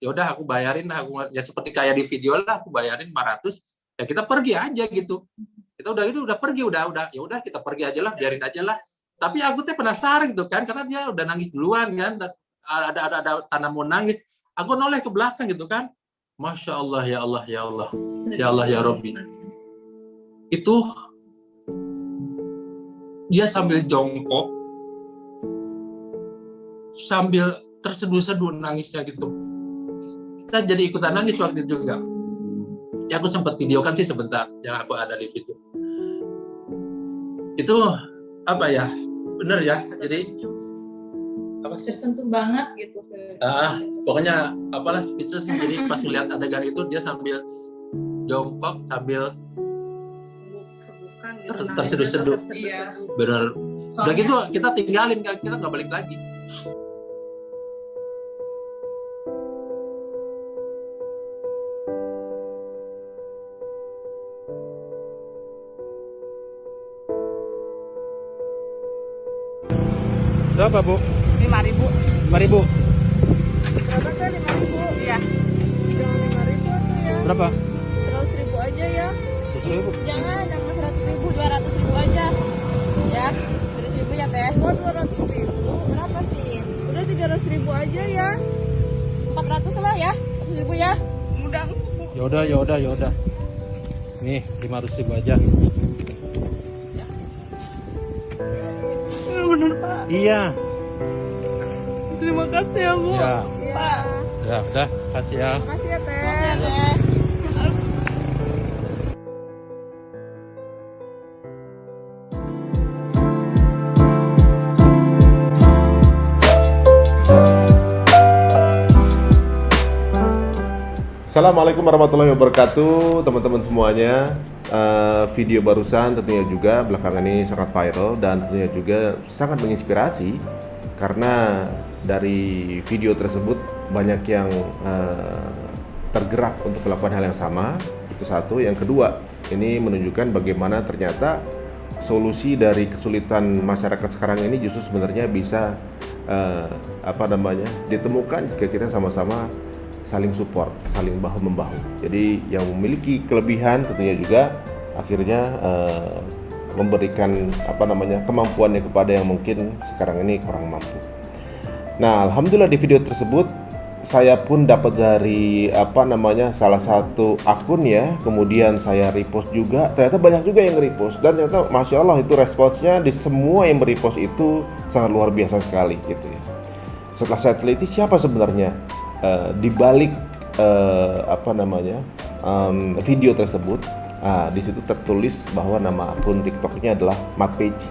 ya udah aku bayarin lah, ya seperti kayak di video lah, aku bayarin 500, ya kita pergi aja gitu. Kita udah pergi, udah ya udah kita pergi aja lah, biarin aja lah. Tapi aku tuh penasaran gitu kan, karena dia udah nangis duluan kan, dan ada tanda mau nangis. Aku noleh ke belakang gitu kan. Masya Allah, ya Allah, ya Allah, ya Allah, ya Robbi. Itu dia sambil jongkok, sambil terseduh-seduh nangisnya gitu. Kita jadi ikutan nangis waktu itu juga. Ya aku sempat videokan sih sebentar, yang aku ada di video. Itu apa ya? Bener ya. Jadi apa sih? Tersentuh banget gitu. Pokoknya apalah speechless. Jadi pas ngeliat adegan itu dia sambil jongkok, sambil sebukan gitu. Terseduh-seduh. Iya. Bener. Udah gitu kita tinggalin, kita nggak balik lagi. Berapa, Bu? 5.000. 5.000. Berapa kan 5.000? Iya. Jangan 5.000 tuh ya. Berapa? 100.000 aja ya. 100.000. Jangan 100.000, 200.000 aja. Ya, 100.000 ya teh. Oh 200.000. Berapa sih? Udah 300.000 aja ya. 400 lah ya. 100.000 ya. Mudah. Ya udah. Nih, 500.000 aja. Bener Pak. Iya. Terima kasih ya Bu. Ya. Pak. Ya, udah, kasih ya. Makasih ya teh. Assalamualaikum warahmatullahi wabarakatuh, teman-teman semuanya. Video barusan tentunya juga belakangan ini sangat viral dan tentunya juga sangat menginspirasi karena dari video tersebut banyak yang tergerak untuk melakukan hal yang sama. Itu satu. Yang kedua, ini menunjukkan bagaimana ternyata solusi dari kesulitan masyarakat sekarang ini justru sebenarnya bisa ditemukan jika kita sama-sama saling support, saling bahu-membahu. Jadi yang memiliki kelebihan tentunya juga akhirnya memberikan kemampuannya kepada yang mungkin sekarang ini kurang mampu. Nah, alhamdulillah di video tersebut saya pun dapat dari salah satu akun ya, kemudian saya repost juga. Ternyata banyak juga yang repost dan ternyata masya Allah itu responsnya di semua yang merepost itu sangat luar biasa sekali gitu ya. Setelah saya teliti siapa sebenarnya di balik video tersebut, di situ tertulis bahwa nama akun TikToknya adalah Mat Peci.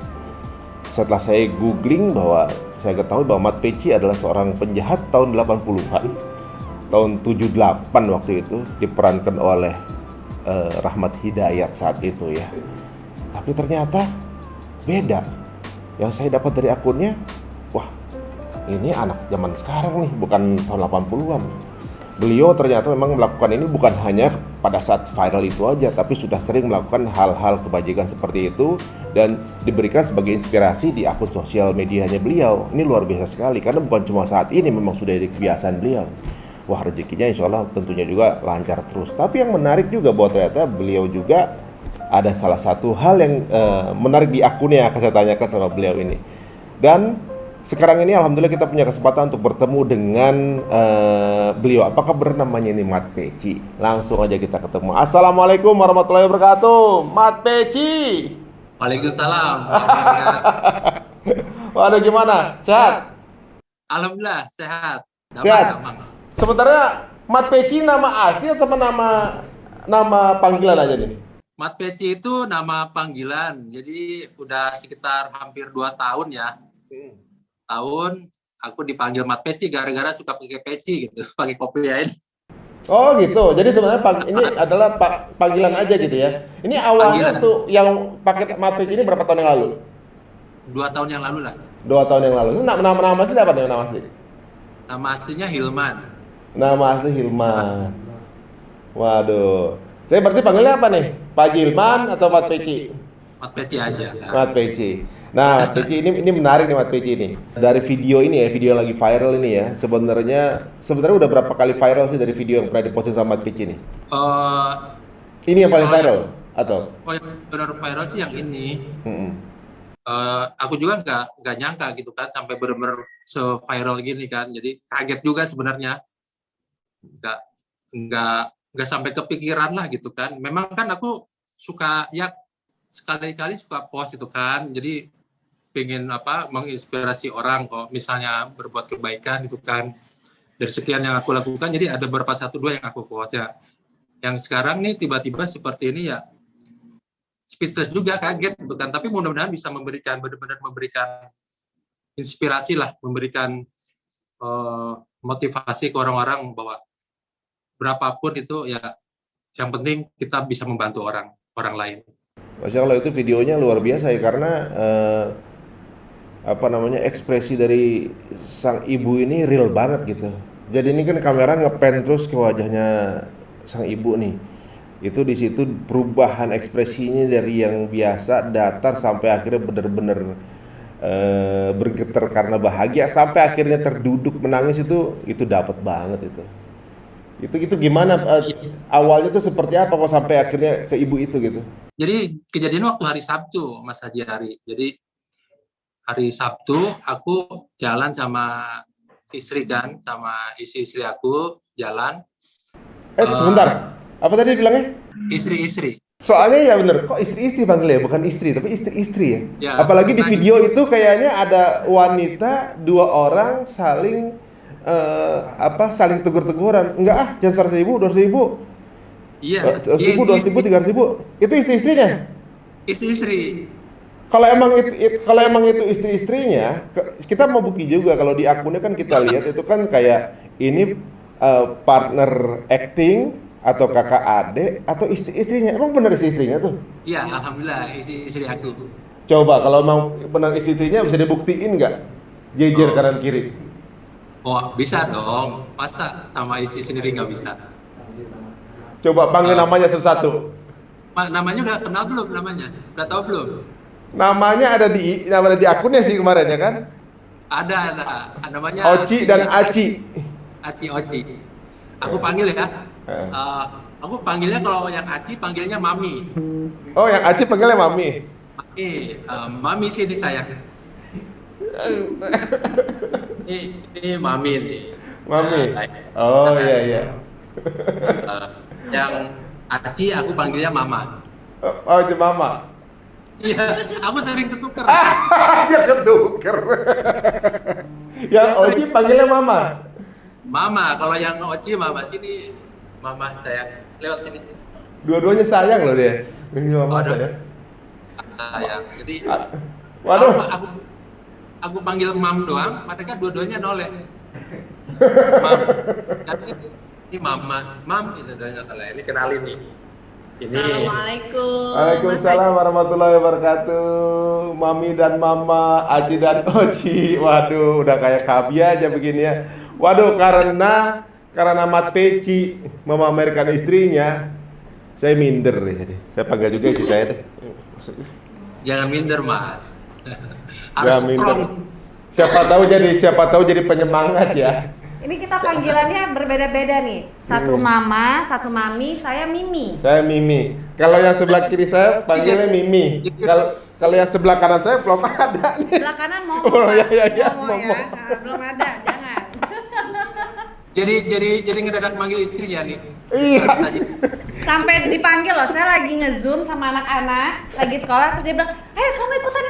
Setelah saya googling bahwa saya ketahui bahwa Mat Peci adalah seorang penjahat tahun 80-an, tahun 78 waktu itu diperankan oleh Rahmat Hidayat saat itu ya. Tapi ternyata beda. Yang saya dapat dari akunnya, wah, ini anak zaman sekarang nih, bukan tahun 80-an. Beliau ternyata memang melakukan ini bukan hanya pada saat viral itu aja, tapi sudah sering melakukan hal-hal kebajikan seperti itu dan diberikan sebagai inspirasi di akun sosial medianya beliau. Ini luar biasa sekali karena bukan cuma saat ini, memang sudah jadi kebiasaan beliau. Wah, rezekinya insya Allah tentunya juga lancar terus. Tapi yang menarik juga bahwa ternyata beliau juga ada salah satu hal yang menarik di akunnya yang akan saya tanyakan sama beliau ini. Dan sekarang ini alhamdulillah kita punya kesempatan untuk bertemu dengan beliau. Apakah bernamanya ini Mat Peci? Langsung aja kita ketemu. Assalamualaikum warahmatullahi wabarakatuh, Mat Peci. Waalaikumsalam. Waduh, gimana? Sehat? Alhamdulillah sehat. Sehat. Sebenarnya Mat Peci nama asli atau nama panggilan aja nih? Mat Peci itu nama panggilan. Jadi udah sekitar hampir 2 tahun ya. Tahun aku dipanggil Mat Peci gara-gara suka pakai peci gitu, pakai kopiah ini. Oh gitu. Jadi sebenarnya ini adalah panggilan aja gitu ya. Ini awalnya Panggilan. tuh yang pakai Mat Peci ini berapa tahun yang lalu? 2 tahun yang lalu lah. 2 tahun yang lalu. Ini nama asli apa nih nama asli? Nama aslinya Hilman. Nama asli Hilman. Waduh. Saya berarti panggilnya apa nih? Pak Hilman atau Mat Peci? Mat Peci aja. Mat Peci. Nah, Mat Peci ini menarik nih Mat Peci ini. Dari video ini ya, video yang lagi viral ini ya. Sebenarnya udah berapa kali viral sih dari video yang pernah diposting sama Mat Peci ini? Eh, Ini yang paling oh, viral atau? yang benar viral sih yang ini. Mm-mm. Aku juga nggak nyangka gitu kan sampai benar-benar se-viral gini kan. Jadi kaget juga sebenarnya. Nggak nggak sampai kepikiran lah gitu kan. Memang kan aku suka ya sekali-kali suka post itu kan. Jadi pengen menginspirasi orang kok misalnya berbuat kebaikan itu kan. Dari sekian yang aku lakukan jadi ada beberapa 1-2 yang aku post ya. Yang sekarang nih tiba-tiba seperti ini ya speechless juga, kaget gitu kan. Tapi mudah-mudahan bisa benar-benar memberikan inspirasi lah, memberikan motivasi ke orang-orang bahwa berapapun itu ya yang penting kita bisa membantu orang lain. Masya Allah, itu videonya luar biasa ya karena ekspresi dari sang ibu ini real banget gitu. Jadi ini kan kamera ngepan terus ke wajahnya sang ibu nih. Itu di situ perubahan ekspresinya dari yang biasa datar sampai akhirnya benar-benar bergetar karena bahagia sampai akhirnya terduduk menangis itu dapat banget itu. Itu gimana awalnya tuh seperti apa kok sampai akhirnya ke ibu itu gitu? Jadi kejadian waktu hari Sabtu, Mas Haji Hari. Jadi hari Sabtu aku jalan sama istri kan, sama istri aku jalan. Sebentar. Apa tadi bilangnya? Istri. Soalnya ya bener, kok istri-istri panggilnya bukan istri tapi istri-istri ya. Ya, Apalagi di video itu kayaknya ada wanita 2 orang saling saling tegur-teguran. Enggak jangan 100.000, 200.000. Iya. 100.000, 200.000, 300.000. Itu istri-istrinya. Istri. Kalau emang itu istri-istrinya, kita mau bukti juga kalau di akunnya kan kita lihat itu kan kayak ini partner acting atau kakak adik atau istri-istrinya. Emang benar istri-istrinya tuh? Iya, alhamdulillah istri aku. Coba kalau mau benar istri-istrinya bisa dibuktiin nggak? Jejer kanan kiri. Oh, bisa dong. Masa sama istri sendiri nggak bisa? Coba panggil namanya satu-satu. Namanya udah kenal belum namanya? Udah tahu belum? Namanya ada di akunnya sih kemarin ya kan? Ada. Namanya Oci dan Aci. Oci. Aku panggil ya. Aku panggilnya kalau yang Aci panggilnya Mami. Oh, yang Aci panggilnya Mami. Mami sih disayang. Ini Mami nih. Mami. Oh iya. Yang Aci aku panggilnya Mama. Oh itu Mama. Iya, aku sering ketuker. Dia ketuker. Yang Oci panggilnya Mama. Mama, kalau yang Oci Mama sini. Mama sayang, lewat sini. Dua-duanya sayang loh dia. Ini Mama sayang. Jadi waduh. Aku panggil Mam doang, mereka dua-duanya noleh. Mam. Ini Mama, Mam itu doanya noleh. Ini kenalin nih. Ini. Assalamualaikum. Waalaikumsalam warahmatullahi wabarakatuh. Mami dan Mama, Aci dan Oci. Waduh, udah kayak kabi aja begini ya. Waduh, karena Mat Peci memamerkan istrinya, saya minder jadi. Saya panggil juga istri saya deh. Jangan minder, Mas. Harus strong. Siapa tahu jadi penyemangat ya. Ini kita panggilannya berbeda-beda nih. Satu Mama, satu Mami, saya Mimi. Saya Mimi. Kalau yang sebelah kiri saya panggilnya Mimi. Kalau yang sebelah kanan saya belum ada nih. Sebelah kanan Momo. Oh iya, Momo Momo. ya. Belum ada, jangan. Jadi ngedadak manggil istrinya nih. Iya. Sampai dipanggil loh, saya lagi nge-zoom sama anak-anak, lagi sekolah, terus dia bilang, ayo kamu ikutan.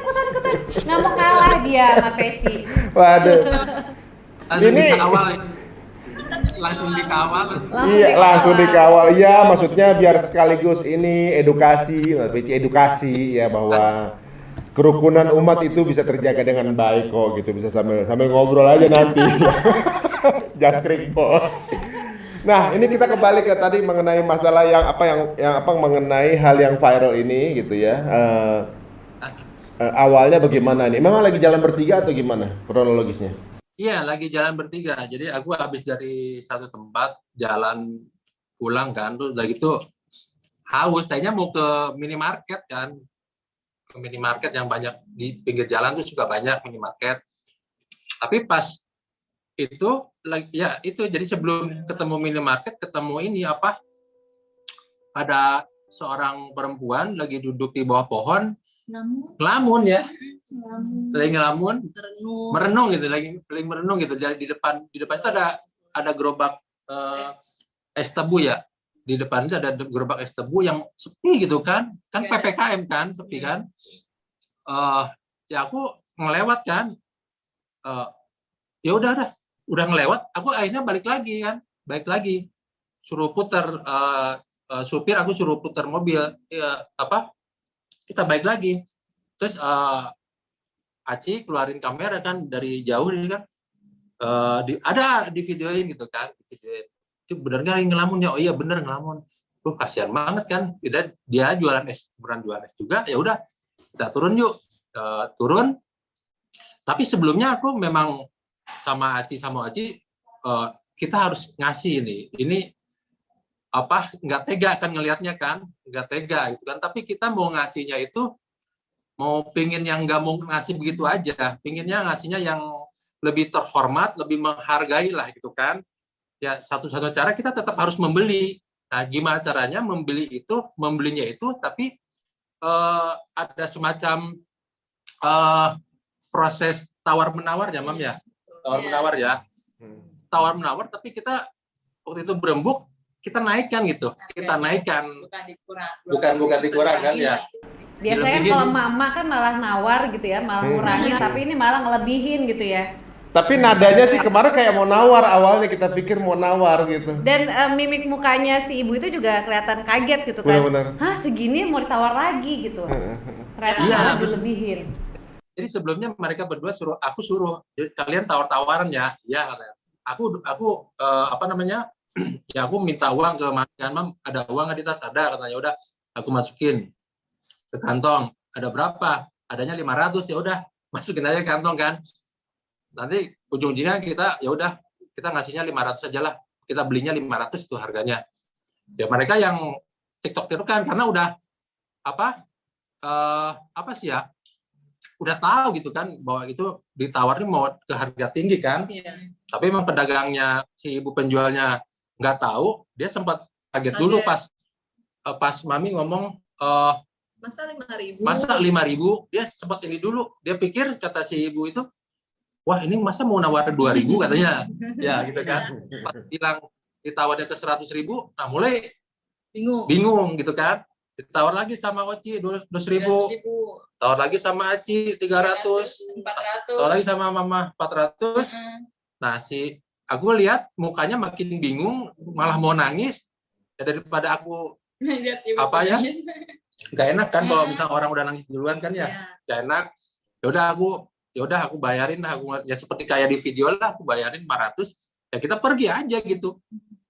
Nggak mau kalah dia sama Peci. Waduh. Langsung dikawal. Iya, langsung dikawal. Iya, maksudnya biar sekaligus ini edukasi ya bahwa kerukunan umat itu bisa terjaga dengan baik kok gitu, bisa sambil ngobrol aja nanti. Jangkrik bos. Nah, ini kita kembali ke tadi mengenai masalah yang mengenai hal yang viral ini gitu ya. Awalnya bagaimana nih? Memang lagi jalan bertiga atau gimana kronologisnya? Iya, lagi jalan bertiga. Jadi aku habis dari satu tempat jalan pulang kan, terus udah gitu haus. Tadinya mau ke minimarket kan, minimarket yang banyak di pinggir jalan tuh juga banyak minimarket. Tapi pas itu ya itu jadi sebelum ketemu minimarket ketemu ini apa? Ada seorang perempuan lagi duduk di bawah pohon ngelamun ya. Lagi ngelamun, merenung gitu, lagi merenung gitu. Di depan itu ada gerobak es tebu ya. Di depan itu ada gerobak es tebu yang sepi gitu kan PPKM kan sepi kan. Ya aku ngelewat kan. Ya udah ngelewat. Aku akhirnya balik lagi suruh putar supir, aku suruh putar mobil ya, kita balik lagi. Terus Aci keluarin kamera kan dari jauh ini kan, ada di videoin gitu kan, itu bener nggak ngelamun ya? Oh iya bener ngelamun. Kasihan banget kan, dia jualan es, beneran jualan es juga. Ya udah kita turun yuk, turun. Tapi sebelumnya aku memang sama Aci kita harus ngasih ini nggak tega kan ngelihatnya kan, nggak tega gitu kan. Tapi kita mau ngasihnya itu mau pingin yang nggak mau ngasih begitu aja, pinginnya ngasihnya yang lebih terhormat, lebih menghargai lah gitu kan. Ya satu-satu cara kita tetap harus membeli. Nah gimana caranya membelinya itu tapi ada semacam proses tawar-menawar ya Mam ya, tawar-menawar ya, tawar-menawar tapi kita waktu itu berembuk kita naikkan gitu, kita naikkan, bukan dikurang kan ya. Biasanya kan kalau emak-emak kan malah nawar gitu ya, malah ngurangin, tapi ini malah ngelebihin gitu ya. Tapi nadanya sih kemarin kayak mau nawar, awalnya kita pikir mau nawar gitu. Dan mimik mukanya si ibu itu juga kelihatan kaget gitu kan. Benar-benar. Hah segini mau ditawar lagi gitu. Ternyata malah dilebihin. Jadi sebelumnya mereka berdua aku suruh, jadi kalian tawar-tawaran ya. Ya, aku ya aku minta uang ke Mam, ada uang nggak di tas? Ada, katanya. Udah, aku masukin ke kantong. Ada berapa? Adanya 500, ya udah masukin aja ke kantong kan. Nanti ujung-ujungnya kita ya udah kita ngasihnya 500 aja lah. Kita belinya 500 itu harganya. Ya mereka yang TikTok itu kan karena udah udah tahu gitu kan bahwa itu ditawarin mau ke harga tinggi kan. Iya. Tapi emang pedagangnya si ibu penjualnya nggak tahu, dia sempat kaget dulu pas Mami ngomong masa 5.000, dia sempat ini dulu, dia pikir kata si ibu itu, wah ini masa mau nawar 2.000 katanya, ya gitu kan. Pas bilang ditawarnya ke 100.000, nah mulai bingung gitu kan. Ditawar lagi sama Oci 200.000, tawar lagi sama Aci 300, 400, tawar lagi sama Mama 400. Nah aku lihat mukanya makin bingung, malah mau nangis. Ya daripada aku nggak enak kan kalau misalnya orang udah nangis duluan kan ya, nggak enak. Ya udah aku bayarin lah, ya seperti kayak di video lah, aku bayarin 500. Ya kita pergi aja gitu.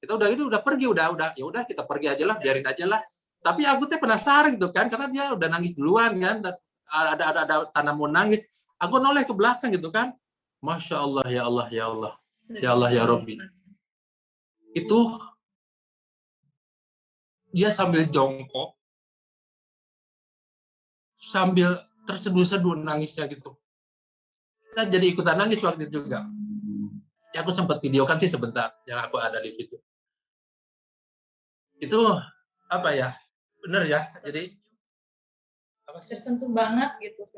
Kita udah pergi, ya udah kita pergi aja lah, biarin aja lah. Tapi aku tuh penasaran gitu kan, karena dia udah nangis duluan kan, ada tanda mau nangis. Aku noleh ke belakang gitu kan. Masya Allah, ya Allah, ya Allah. Ya Allah, ya Rabbi. Itu dia sambil jongkok, sambil terseduh-seduh nangisnya gitu. Saya jadi ikutan nangis waktu itu juga. Ya aku sempat videokan sih sebentar, yang aku ada di video. Itu apa ya? Bener ya. Jadi tersentuh banget gitu.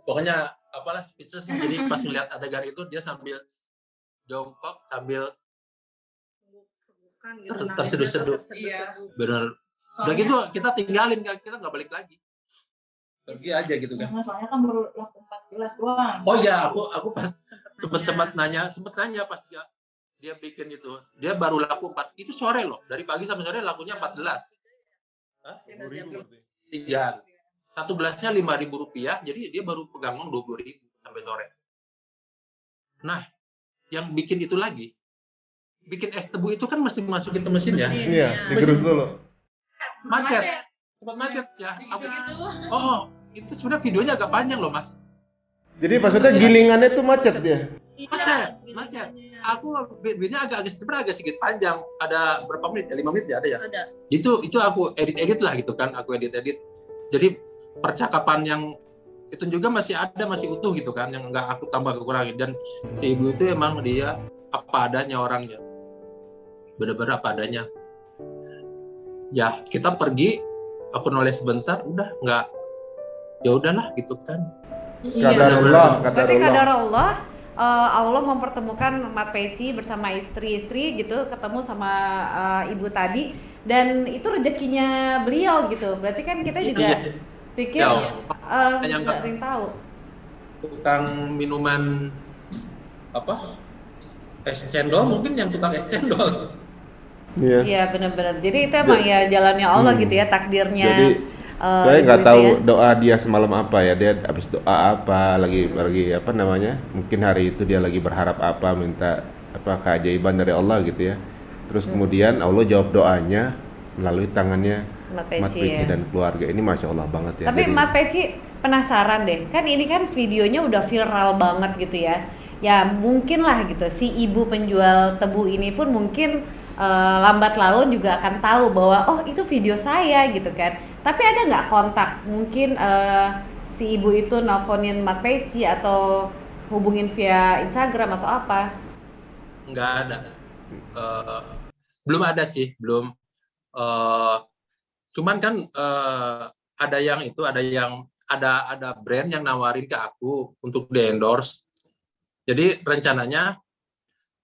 Pokoknya apalah speechless. Jadi pas ngeliat adegan itu dia sambil jongkok, sambil terseduh-seduh. Bener. Udah gitu kita tinggalin, kita nggak balik lagi. Pergi aja gitu kan. Soalnya kan baru laku 14 doang. Oh ya, aku pas sempat nanya pas dia bikin itu. Dia baru laku 4. Itu sore loh. Dari pagi sampai sore lakunya 14. Hah? 10.000. Iya. Satu gelasnya Rp5.000, jadi dia baru pegang uang 20.000 sampai sore. Nah, yang bikin itu lagi, bikin es tebu itu kan mesti masukin ke mesin ya. Iya, digerus dulu. Macet. Cepat macet ya. Itu sebenarnya videonya agak panjang loh, Mas. Jadi maksudnya gilingannya tuh macet dia. Macet. Aku videonya agak sedikit panjang. Ada berapa menit? 5 menit ya ada ya? Ada. Itu aku edit lah gitu kan. Aku edit. Jadi percakapan yang itu juga masih ada, masih utuh gitu kan, yang nggak aku tambah kurangin. Dan si ibu itu emang dia apa adanya orangnya, bener-bener apa adanya. Ya kita pergi, aku nulis sebentar, udah nggak, ya udahlah gitu kan. Qadarullah, Berarti qadarullah. kadar Allah, Allah mempertemukan Mat Peci bersama istri-istri gitu, ketemu sama ibu tadi, dan itu rezekinya beliau gitu. Berarti kan kita juga Iya. pikir Ya, yang nggak ada yang tahu. tukang minuman apa, es cendol, mungkin yang tukang es cendol. Iya. Iya benar-benar. Jadi itu emang ya jalannya Allah gitu ya, takdirnya. Jadi saya ibu nggak itu tahu ya. doa dia semalam apa ya, dia habis doa apa, lagi apa namanya, mungkin hari itu dia lagi berharap apa, minta apa keajaiban dari Allah gitu ya. Terus kemudian Allah jawab doanya melalui tangannya Mat Mat Peci Peci ya. dan keluarga. Ini masya Allah banget ya. Tapi Jadi, Mat Peci penasaran deh, kan ini kan videonya udah viral banget gitu ya. Ya mungkin lah gitu, si ibu penjual tebu ini pun mungkin lambat laun juga akan tahu bahwa oh itu video saya gitu kan. Tapi ada nggak kontak mungkin si ibu itu nelfonin Mat Peci atau hubungin via Instagram atau apa? Nggak ada. Belum ada sih, belum. Cuman kan ada yang itu, ada brand yang nawarin ke aku untuk di endorse. Jadi rencananya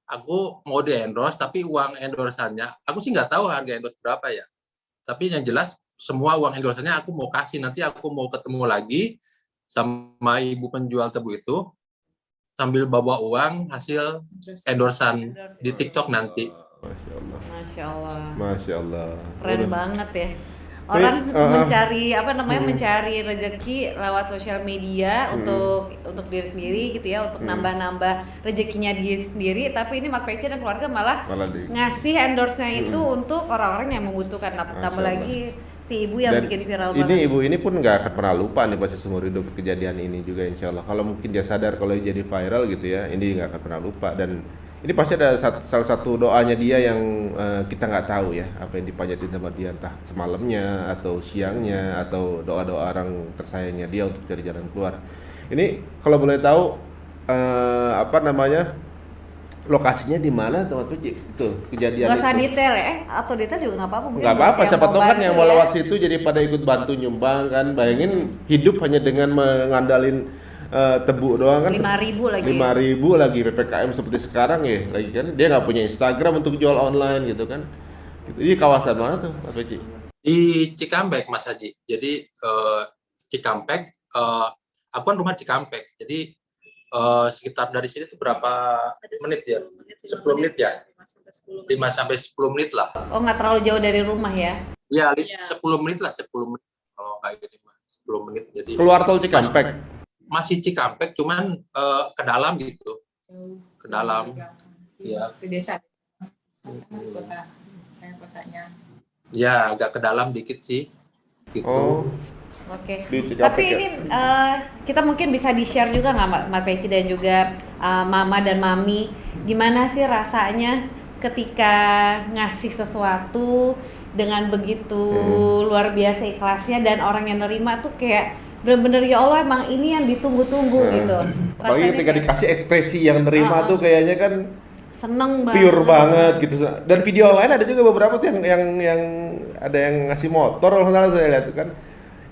aku mau di endorse, tapi uang endorsannya aku sih nggak tahu harga endorse berapa ya. Tapi yang jelas semua uang endorsannya aku mau kasih. Nanti aku mau ketemu lagi sama ibu penjual tebu itu sambil bawa uang hasil endorsan di TikTok nanti. masya Allah, Masya Allah. masya Allah. Keren Udah. banget ya. Orang Nih, mencari apa namanya, mencari rezeki lewat sosial media untuk diri sendiri gitu ya, untuk nambah-nambah rezekinya diri sendiri. Tapi ini Mat Peci dan keluarga malah Malah di ngasih endorse-nya itu untuk orang-orang yang membutuhkan. Tambah Masya Allah. lagi si ibu yang Dan bikin viral ini banget. ibu ini pun nggak akan pernah lupa nih pasti seumur hidup kejadian ini juga insya Allah. Kalau mungkin dia sadar kalau ini jadi viral gitu ya, ini nggak akan pernah lupa. Dan ini pasti ada salah satu doanya dia yang kita nggak tahu ya, apa yang dipanjatin sama dia, entah semalamnya atau siangnya atau doa-doa orang tersayangnya dia untuk cari jalan keluar. Ini kalau boleh tahu apa namanya, lokasinya di mana teman Peci itu kejadian Gak usah itu? detail ya, atau detail juga nggak apa-apa. Mungkin Nggak buat apa-apa, yang siapa mau tahu kan bantu yang mau ya. lewat situ jadi pada ikut bantu nyumbang kan. Bayangin hidup hanya dengan mengandalin tebu doang kan. 5.000 lagi. 5.000 lagi PPKM seperti sekarang ya, lagi kan dia nggak punya Instagram untuk jual online gitu kan. Gitu. Ini kawasan mana tuh Mas Peci? Di Cikampek, Mas Haji. Jadi Cikampek, aku kan rumah Cikampek. Jadi sekitar dari sini tuh berapa menit ya? 10 menit ya? 5 sampai 10 menit lah. Oh nggak terlalu jauh dari rumah ya? Ya, 10 menit lah, 10 menit. Kalau kayak gitu, 10 menit. Jadi Keluar tol Cikampek. masih Cikampek, cuman ke dalam gitu. Ke dalam. Iya. Ke desa. Kota, kayak kotanya. Ya, agak ke dalam dikit sih. Gitu. Oh, Oke. di Cikampek Tapi ya? ini kita mungkin bisa di-share juga nggak Mat Peci dan juga Mama dan Mami, gimana sih rasanya ketika ngasih sesuatu dengan begitu luar biasa ikhlasnya dan orang yang nerima tuh kayak bener-bener ya Allah emang ini yang ditunggu-tunggu gitu. Apalagi ketika kayak dikasih ekspresi yang nerima tuh kayaknya kan seneng banget. pure banget gitu. Dan video lain ada juga beberapa tuh yang ada yang ngasih motor kalau nggak salah saya lihat tuh kan.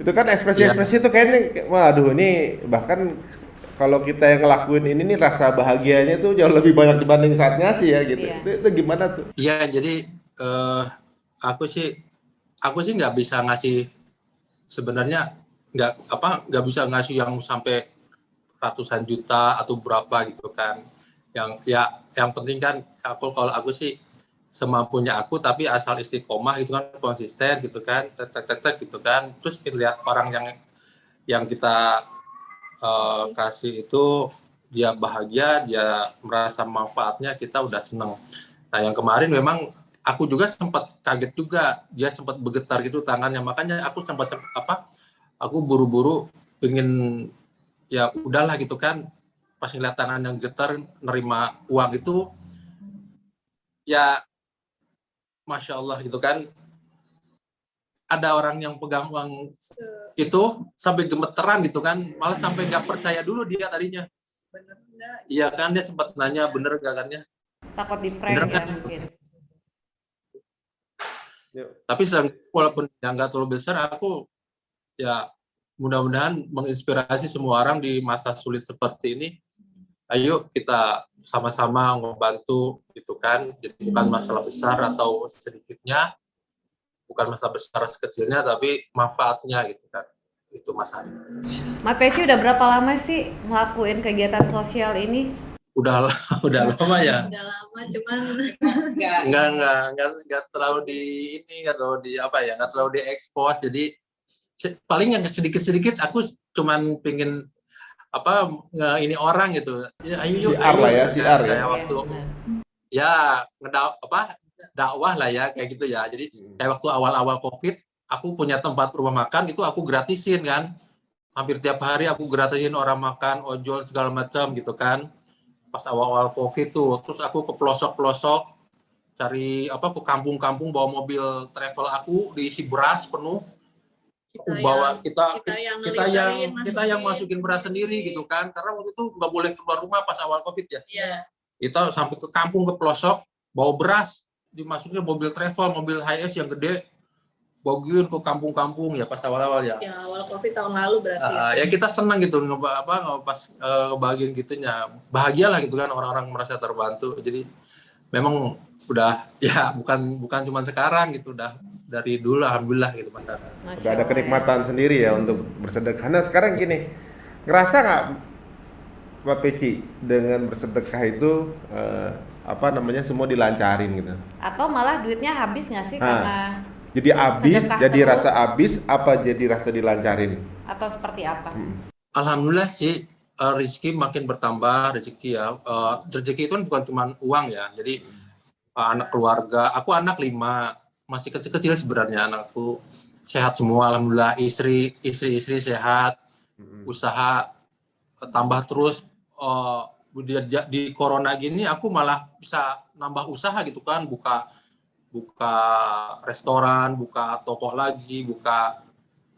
Itu kan ekspresi-ekspresi itu kayaknya waduh, ini bahkan kalau kita yang ngelakuin ini nih rasa bahagianya tuh jauh lebih banyak dibanding saat ngasih ya gitu. Iya. Itu gimana tuh? Iya, jadi aku sih nggak bisa ngasih, sebenarnya nggak bisa ngasih yang sampai ratusan juta atau berapa gitu kan. Yang penting kan kalau aku sih semampunya aku, tapi asal istiqomah gitu kan, konsisten gitu kan, tetek gitu kan. Terus lihat orang yang kita kasih itu dia bahagia, dia merasa manfaatnya, kita udah seneng. Nah yang kemarin memang aku juga sempat kaget juga, dia sempat bergetar gitu tangannya, makanya aku sempat aku buru-buru pengen ya udahlah gitu kan, pas ngeliat tangan yang getar nerima uang itu ya Masya Allah gitu kan, ada orang yang pegang uang itu sampai gemeteran gitu kan, malah sampai nggak percaya dulu dia tadinya. Bener enggak? Iya kan, dia sempat nanya bener nggak kan ya. Takut di prank Bener ya kan? mungkin. Tapi walaupun yang nggak terlalu besar, aku ya mudah-mudahan menginspirasi semua orang di masa sulit seperti ini. Ayo kita sama-sama membantu gitu kan. Jadi bukan masalah besar atau sedikitnya, bukan masalah besar sekecilnya, tapi manfaatnya gitu kan. Itu masalahnya. Mat Peci udah berapa lama sih ngelakuin kegiatan sosial ini? Udah lama ya. Udah lama, cuman Nggak terlalu nggak terlalu diekspos. Jadi paling yang sedikit aku cuman pengen ini orang gitu. Ya, ayo Siar lah ya, siar ya. Kayak waktu ya dakwah lah ya kayak gitu ya. Jadi kayak waktu awal-awal COVID, aku punya tempat rumah makan itu aku gratisin kan. Hampir tiap hari aku gratisin orang makan, ojol segala macam gitu kan. Pas awal-awal COVID tuh, terus aku ke pelosok-pelosok cari ke kampung-kampung bawa mobil travel aku diisi beras penuh. Kita yang masukin beras sendiri gitu kan, karena waktu itu nggak boleh keluar rumah pas awal COVID ya. Iya. Kita sampai ke kampung, ke pelosok, bawa beras, dimasukin mobil travel, mobil HS yang gede, bagiin ke kampung-kampung ya pas awal-awal ya. Ya awal COVID tahun lalu berarti. Ya kita senang gitu pas bagian gitunya, bahagialah gitu kan, orang-orang merasa terbantu. Jadi memang udah ya bukan cuma sekarang gitu, udah dari dulu alhamdulillah gitu Mas Ara. Udah ada kenikmatan sendiri ya untuk bersedekah. Nah sekarang gini, ngerasa nggak Mat Peci dengan bersedekah itu semua dilancarin gitu? Atau malah duitnya habis nggak sih karena jadi habis, sedekah jadi terus? rasa habis apa jadi rasa dilancarin? Atau seperti apa? Alhamdulillah sih rezeki makin bertambah, rezeki ya. Rezeki itu kan bukan cuma uang ya. Jadi anak keluarga, aku anak 5, masih kecil-kecil sebenarnya anakku. Sehat semua alhamdulillah, istri sehat. Usaha tambah terus. Di corona gini aku malah bisa nambah usaha gitu kan, buka restoran, buka toko lagi, buka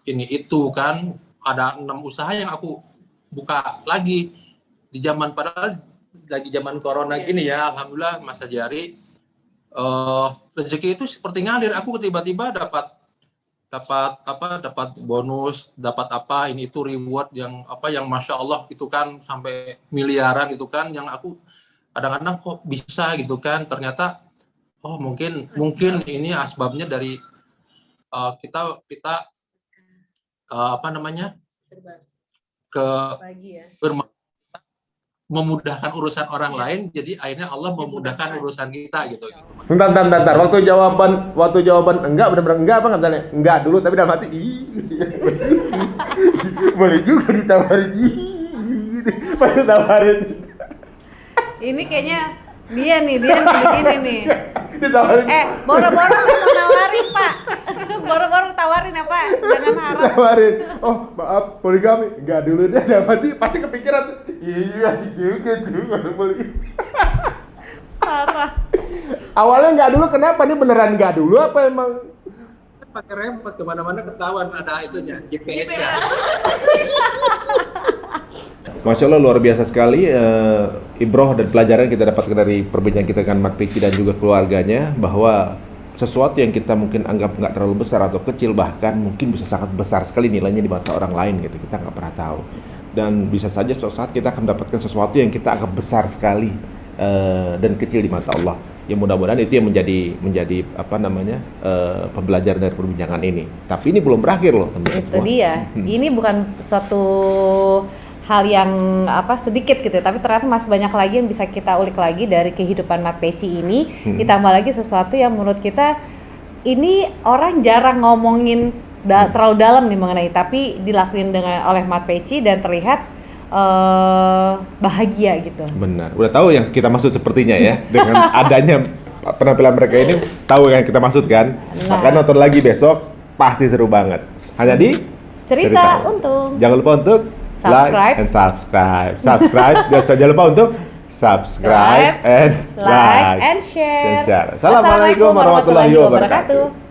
ini itu kan, ada 6 usaha yang aku buka lagi di padahal lagi zaman corona gini ya. Alhamdulillah Mas Jari, rezeki itu seperti ngalir. Aku tiba-tiba dapat bonus, dapat ini itu reward yang masya Allah itu kan sampai miliaran itu kan, yang aku kadang-kadang kok bisa gitu kan. Ternyata mungkin ini asbabnya dari kita memudahkan urusan orang lain, jadi akhirnya Allah memudahkan urusan kita gitu. Bentar. Waktu jawaban enggak, benar-benar enggak apa katanya? Enggak dulu, tapi dalam hati boleh juga ditawarin pada tawarin. Ini kayaknya dia nih begini nih. Ditawarin. Boro-boro mau nawarin Pak. Boro-boro tawarin apa? Jangan harap. Tawarin. Oh maaf, poligami. Enggak dulu deh, dalam hati pasti kepikiran. Iya sih juga tuh kalau poligami. Parah. Awalnya enggak dulu, kenapa nih beneran enggak dulu apa emang? Pakai remote kemana-mana ketahuan ada itunya, GPS-nya. Masya Allah luar biasa sekali ibroh dan pelajaran kita dapatkan dari perbincangan kita dengan Mat Peci dan juga keluarganya, bahwa sesuatu yang kita mungkin anggap nggak terlalu besar atau kecil, bahkan mungkin bisa sangat besar sekali nilainya di mata orang lain gitu, kita nggak pernah tahu. Dan bisa saja suatu saat kita akan mendapatkan sesuatu yang kita anggap besar sekali dan kecil di mata Allah. Ya mudah-mudahan itu yang menjadi pembelajaran dari perbincangan ini. Tapi ini belum berakhir loh teman-teman. Itu dia. Ini bukan suatu hal yang sedikit gitu, tapi ternyata masih banyak lagi yang bisa kita ulik lagi dari kehidupan Mat Peci ini. Ditambah lagi sesuatu yang menurut kita ini orang jarang ngomongin terlalu dalam nih mengenai, tapi dilakuin oleh Mat Peci dan terlihat bahagia gitu. Benar, udah tahu yang kita maksud sepertinya ya. Dengan adanya penampilan mereka ini, tahu yang kita maksud kan. Maka nonton lagi besok, pasti seru banget. Hanya di Cerita Untung. Jangan lupa untuk like and subscribe. Jangan lupa untuk subscribe and like and share. Assalamualaikum warahmatullahi wabarakatuh.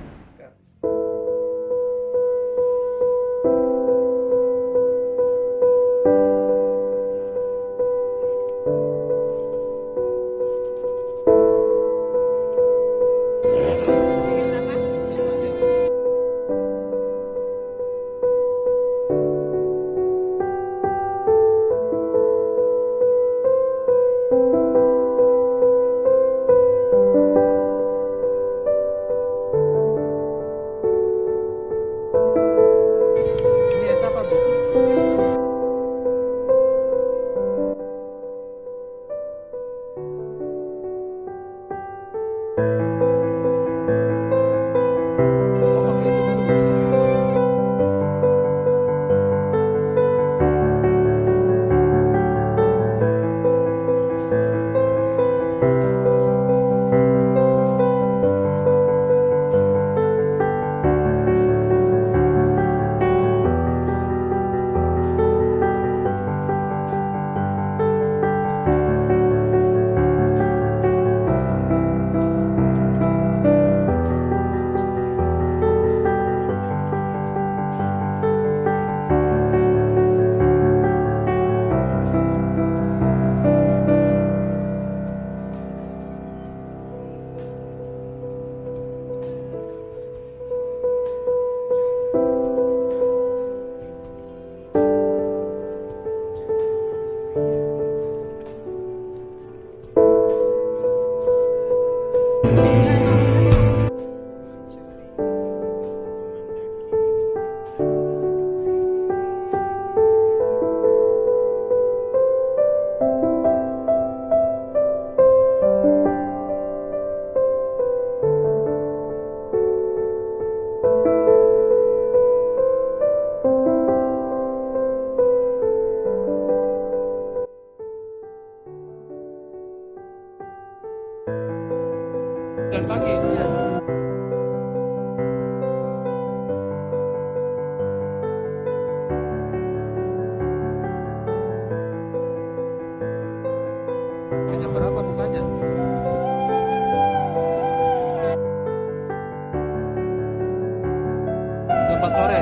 4 sore.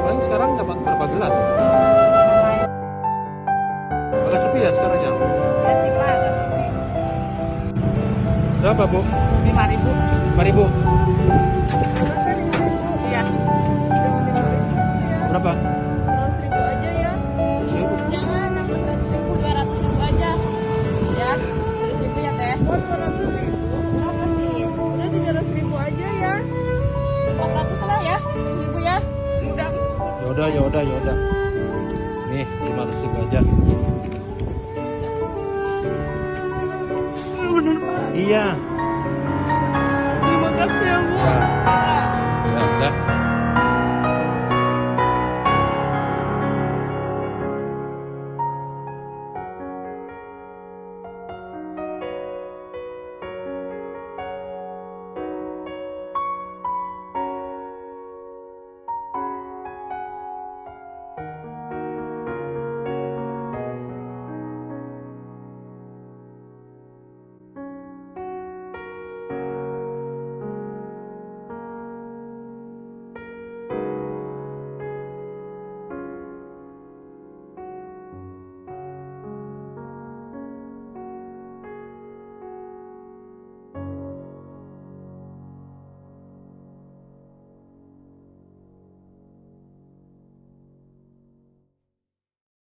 Paling sekarang dapat berapa gelas? Agak sepi ya sekarang ya? Ya sih Pak, agak sepi. Berapa Bu? 5.000. 5.000. Iya. Berapa? 100.000 aja ya. Iya Bu. Jangan, 600.000, 200.000 aja. Ya, 100.000 ya Teh. Oh, 200.000. Berapa sih? Udah 300.000 aja ya. 400 lah ya, 1.000 ya. Udah. Ya udah. Nih 500.000 aja. Bener Pak. Iya.